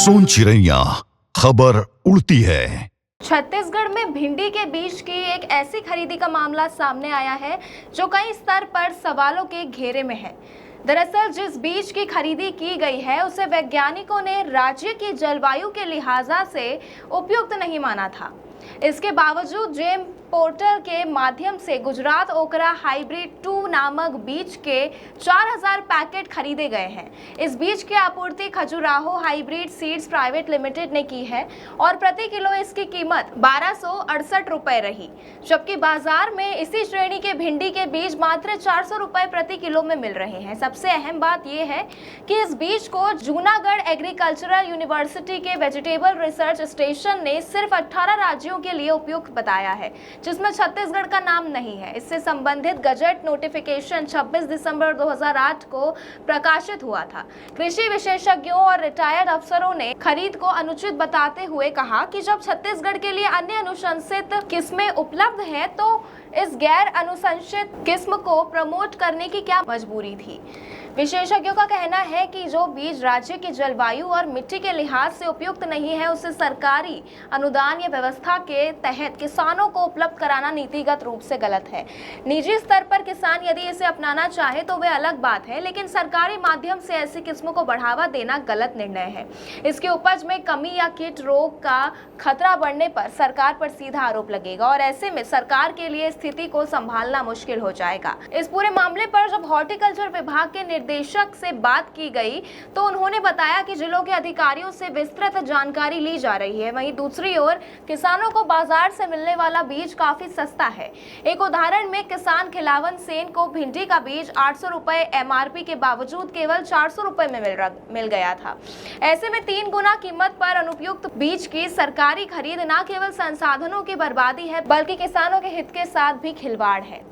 सोन चिड़ैया खबर उड़ती है। छत्तीसगढ़ में भिंडी के बीज की एक ऐसी खरीदी का मामला सामने आया है जो कई स्तर पर सवालों के घेरे में है। दरअसल जिस बीज की खरीदी की गई है उसे वैज्ञानिकों ने राज्य की जलवायु के लिहाजा से उपयुक्त नहीं माना था। इसके बावजूद जेम पोर्टल के माध्यम से गुजरात ओकरा हाइब्रिड 2 नामक बीज के 4000 पैकेट खरीदे गए हैं। इस बीज की आपूर्ति Khajuraho hybrid seeds private limited ने की है और प्रति किलो इसकी कीमत 1268 रुपए रही, जबकि बाजार में इसी श्रेणी के भिंडी के बीज मात्र 400 रुपए प्रति किलो में मिल रहे हैं। सबसे अहम बात यह है कि इस बीज को जूनागढ़ एग्रीकल्चरल यूनिवर्सिटी के वेजिटेबल रिसर्च स्टेशन ने सिर्फ 18 राज्यों के लिए उपयुक्त बताया है, जिसमें छत्तीसगढ़ का नाम नहीं है। इससे संबंधित गजट नोटिफिकेशन 26 दिसंबर 2008 को प्रकाशित हुआ था। कृषि विशेषज्ञों और रिटायर्ड अफसरों ने खरीद को अनुचित बताते हुए कहा कि जब छत्तीसगढ़ के लिए अन्य अनुशंसित किस्में उपलब्ध हैं, तो इस गैर अनुशंसित किस्म को प्रमोट करने की क्या मजबूरी थी। विशेषज्ञों का कहना है कि जो बीज राज्य की जलवायु और मिट्टी के लिहाज से उपयुक्त नहीं है, उसे सरकारी अनुदान या व्यवस्था के तहत किसानों को उपलब्ध कराना नीतिगत रूप से गलत है। निजी स्तर पर किसान यदि इसे अपनाना चाहे तो वे अलग बात है, लेकिन सरकारी माध्यम से ऐसी किस्मों को बढ़ावा देना गलत निर्णय है। इसकी उपज में कमी या कीट रोग का खतरा बढ़ने पर सरकार पर सीधा आरोप लगेगा और ऐसे में सरकार के लिए स्थिति को संभालना मुश्किल हो जाएगा। इस पूरे मामले पर जब हॉर्टिकल्चर विभाग के निर्देशक से बात की गई तो उन्होंने बताया कि जिलों के अधिकारियों से विस्तृत जानकारी ली जा रही है। वहीं दूसरी ओर किसानों को बाजार से मिलने वाला बीज काफी सस्ता है। एक उदाहरण में किसान खिलावन सेन को भिंडी का बीज 800 रुपए एमआरपी के बावजूद केवल 400 रुपए में मिल गया था। ऐसे में 3 गुना कीमत पर अनुपयुक्त बीज की सरकारी खरीद न केवल संसाधनों की बर्बादी है, बल्कि किसानों के हित के साथ भी खिलवाड़ है।